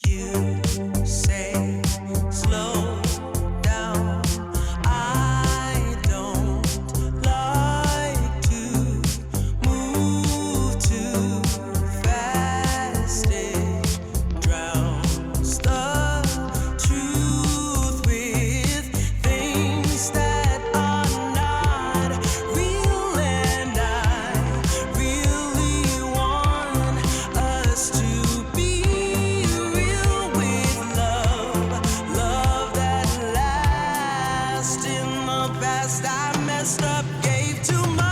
You say slow down. I don't like to move too fast. It drowns the truth with things that are not real, and I really want us to be real with love that lasts. In the past I messed up, gave too much.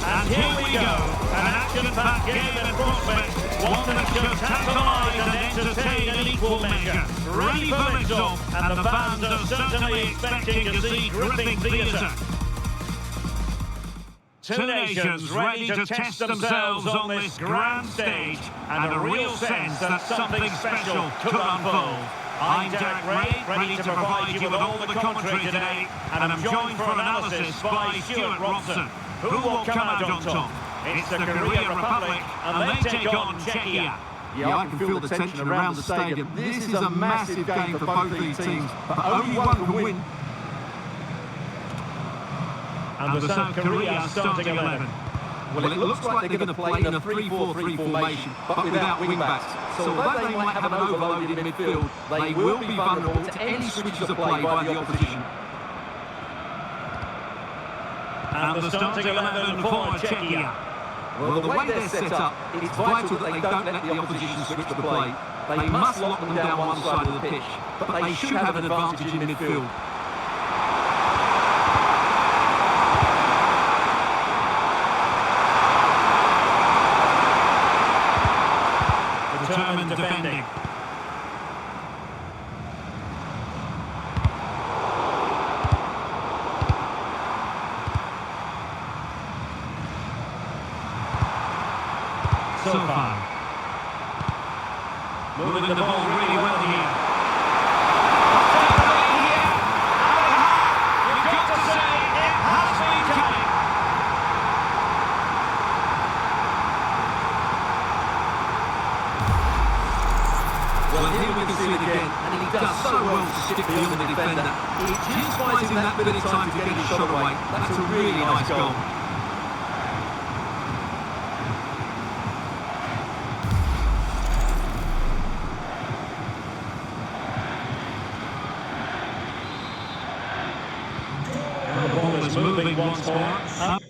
And here we go, an action-packed game in prospect, one that should tantalize and entertain in equal measure. Ready for liftoff, and the fans are certainly expecting to see gripping theatre. Two nations ready to test themselves on this grand stage, and a real sense that something special could unfold. I'm Derek Ray, ready to provide you with all the commentary today, and I'm joined for analysis by Stuart Robson. Who will come out on top? It's the Korea Republic, and they take on Czechia. Yeah, I can feel the tension around the stadium. This is a massive game for both these teams, but only one can win. And the South Korea starting 11. Well, it looks like they're going to play in a 3-4-3 formation, but without wing-backs. So although they might have an overloaded in midfield, they will be vulnerable to any switches of play by the opposition. And the starting 11 for Czechia. Well, the way they're set up, it's vital that they don't let the opposition switch the play. They must lock them down one side of the pitch, but they should have an advantage in midfield. Determined defending. So far. Moving the ball really well here. You've got to say it has been coming. Well, here we can see it again, and he does so well to stick beyond the defender. It just buys him that bit of time to get his shot away. That's a really nice goal. The ball is moving once more.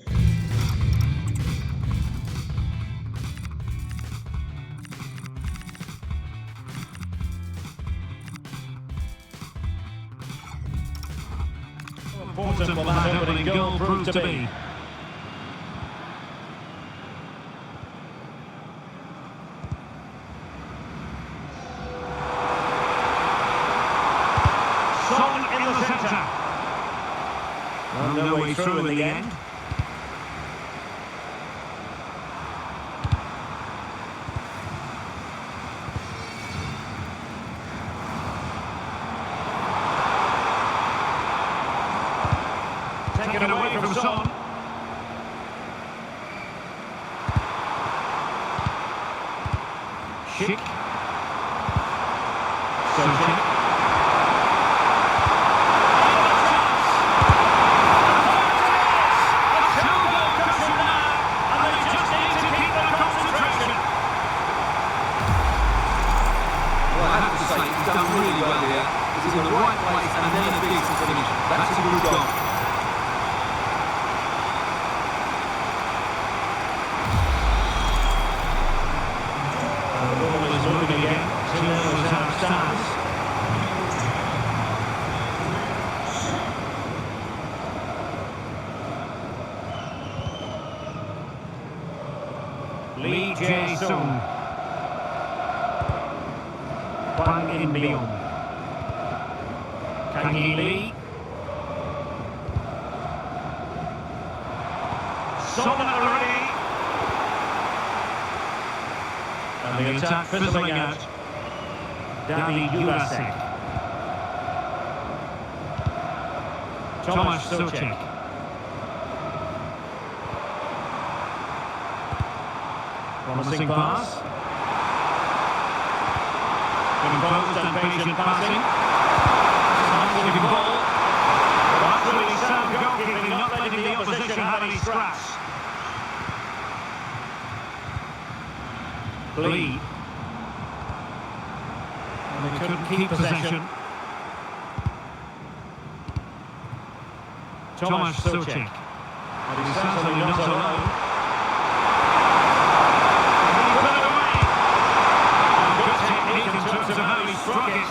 Important will that opening goal prove to be. Son in the centre. Well, no way through in the end. Taken away from Son. Schick. Schick. He's done really well here. He's in the right place and then a decent finish. That's a good goal. The ball is moving again. 2-0 is how it stands. Lee Jae-sung. Hwang In-byung. Kang Hee-lee. Son at the ready. And the attack fizzling out. David Jurasek. Tomasz Souček. Promising pass. Composed and patient passing. Looking ball. That's really sound goalkeeping, not letting the opposition have any scraps. Lee. And they couldn't keep possession. Thomas Suchek. But he's certainly not alone. And he put it away. And good technique in terms of how he struck it.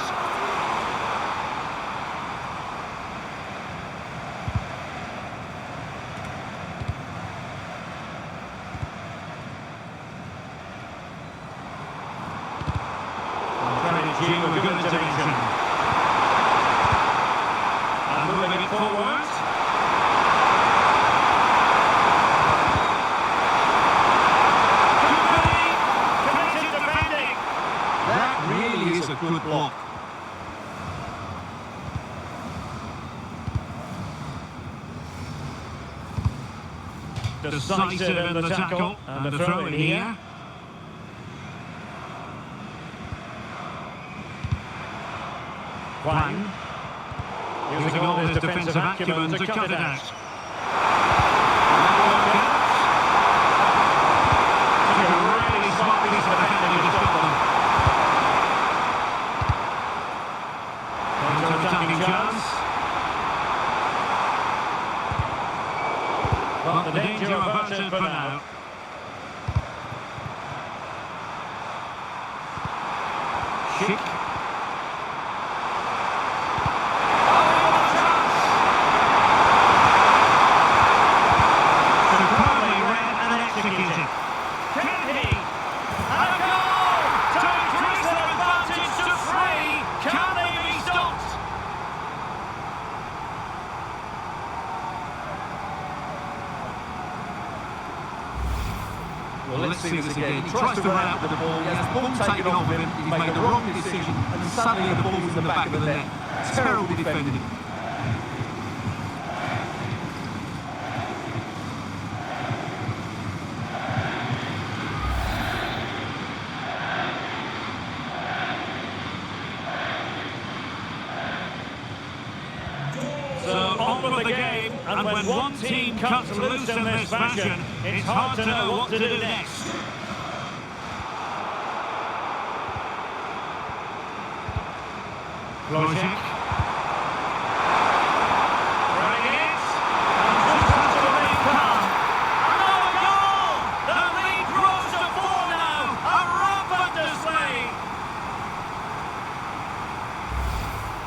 A good intervention. And moving it forward. Committed defending. That really is a good block. Decisive in the tackle. And a throw in here. Wang, using all his defensive acumen to cut it out. A really smart piece of defending to stop them. Counter-attacking chance. But the danger averted for now. Schick. Well, let's see this again. He tries to run out with the ball, he has the ball taken off of him, he's made the wrong decision, and suddenly the ball's in the back of the net. Terrible defending. So on with the game, and when one team cuts loose in this fashion, it's hard to know what to do next. Logic. Running it. And just has to remain calm. Another goal! The lead grows to 4 now. A rampant display.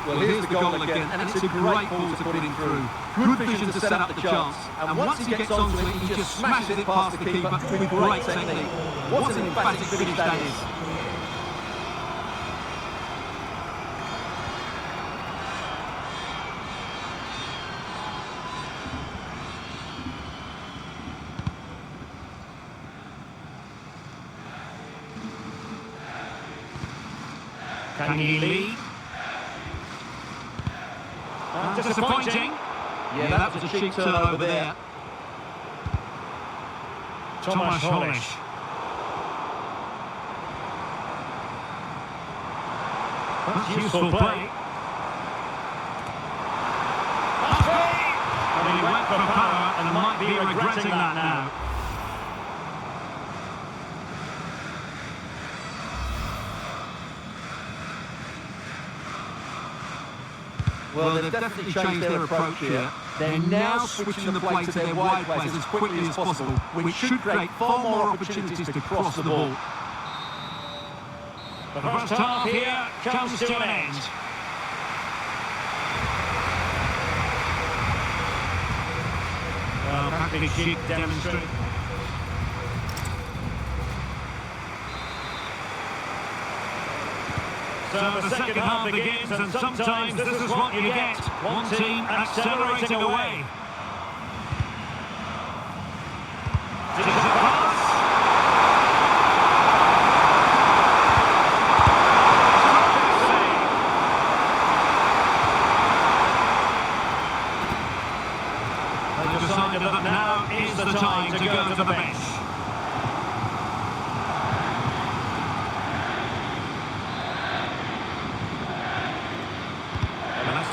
Well, here's the goal again, and it's a great ball to put him through. Good vision to set up the chance, and once he gets onto it, he just smashes it past the keeper with great technique. What an emphatic finish that is. Lee. Disappointing. Yeah, that was a cheap turn over there. Thomas Holish. That's useful play. And he went for power and might be regretting that now. Well, they've definitely changed their approach here. They're now switching the play to their wide players as quickly as possible, which should create far more opportunities to cross the ball. The first half here comes to an end. Well, practically Schick demonstrate. So the second half begins, and sometimes this is what you get. One team accelerating away. Did it pass? They've decided that now is the time to go to the bench.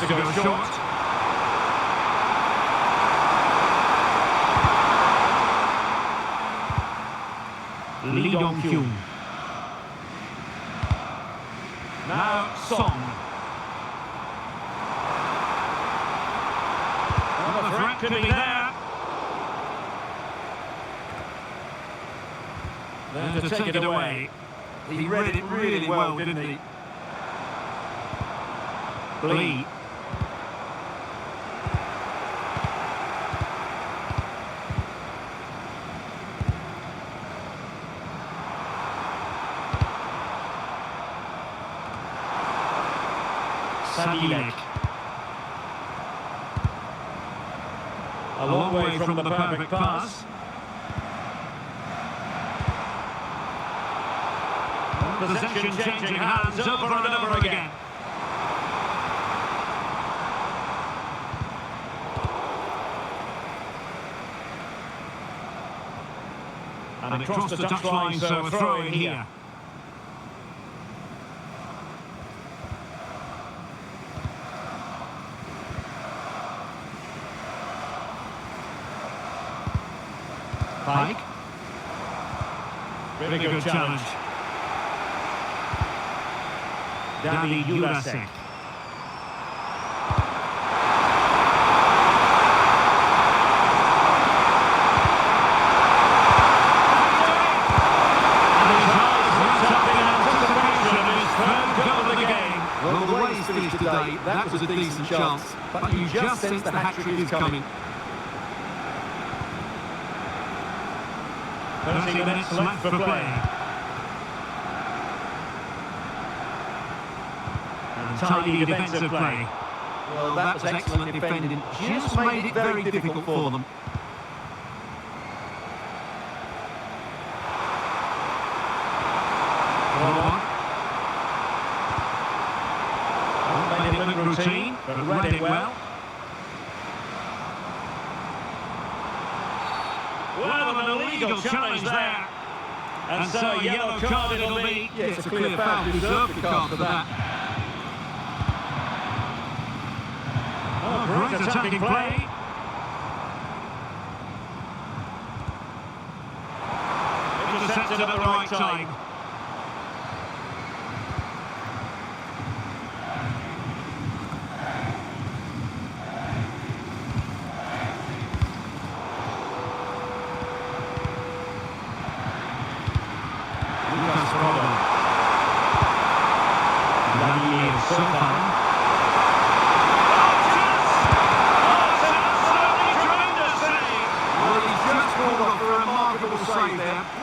to go short. Lee Dong-kyun. Now Song. Well, the threat could be there. There to take it away. He read it really well, didn't he? Lee. Sadilek. A long way from the perfect pass. Possession changing hands over and over again. And across the touchline, so a throw in here. Pike. Really good challenge. Dali Jurasek. Well, the way he's finished today, that was a decent chance, but you just sense the hat-trick is coming. 30 minutes left for play. And tidy defensive play. Well, that was excellent defending. Just made it very difficult for them. Made it look routine, but read it well. Well, an illegal challenge there. And so a yellow card it'll be. Yeah, it's a clear foul. Deserved the card for that. Oh, great attacking play. Intercepted at the right time.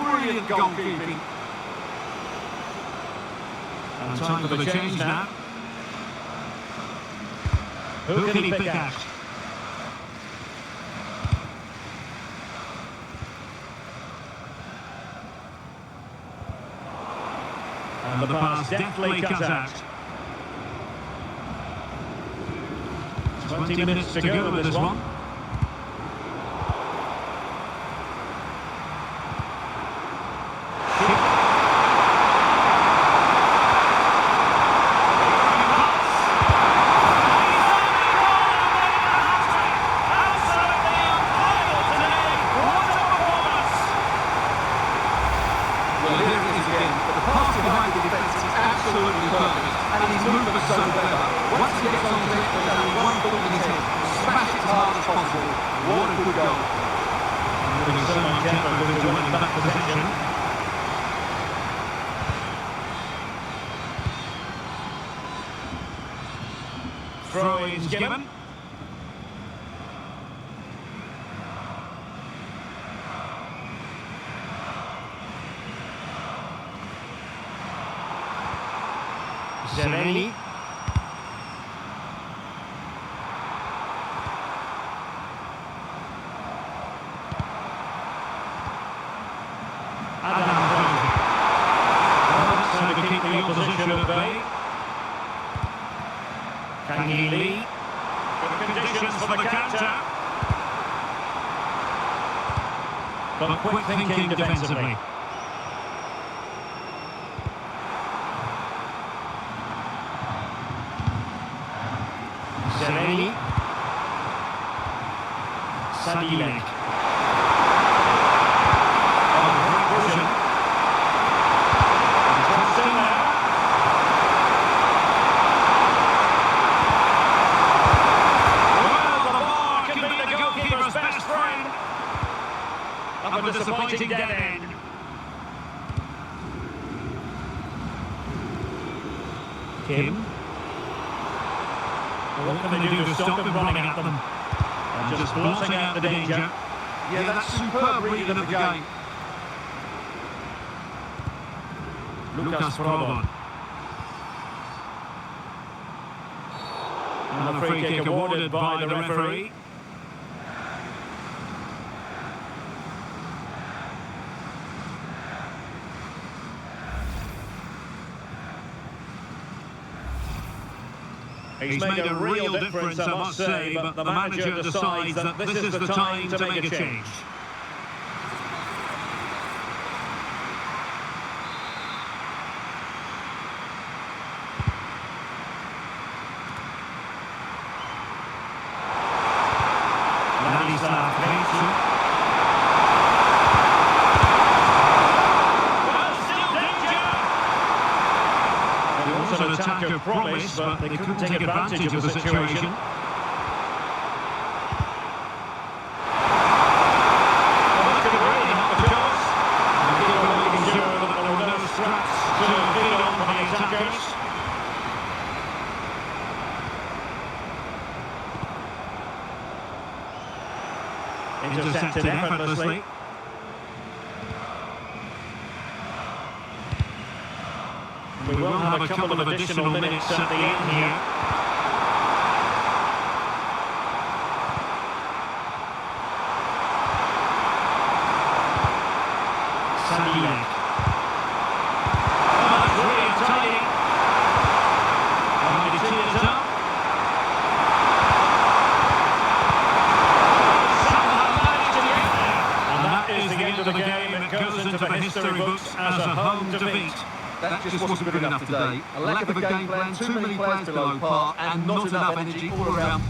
Brilliant goalkeeping. And time for the change now. Who can he pick out? And the pass deftly cut out. 20 minutes to go with this one. Absolutely perfect, and his movement was so clever. Once he gets onto it, there's only one thought in his head: smash it as hard as possible. What a good goal! Putting so much effort into winning back possession. Throw-ins given. Zeleny. Trying to keep the opposition at bay. Kang Lee. Good conditions for the counter. But quick thinking defensively. Sereni. Sadilek. Oh, great vision. It's in there. Well, the bar can be the goalkeeper's best friend. Up a disappointing dead end. Kim. What can they do to stop him running at them? And just blotting out the danger. Yeah, that's superb reading of the game. Lucas Provan. And the free kick awarded by the referee. He's made a real difference, I must say, but the manager decides that this is the time to make a change. Ladislav Kretschuk. An attack of promise, but they couldn't take advantage of the situation. Well, that could really help the cause. And the keeper making sure that there were no scraps to feed on for the attackers. Intercepted effortlessly. We will have a couple of additional minutes at the end here. Sadilek. Oh, that's really entertaining. And it tears up. Somehow managed to get there. And that is the end of the game. It goes into the history books as a home defeat. That just wasn't good enough today. A lack of a game plan, too many players below par, and not enough energy all around.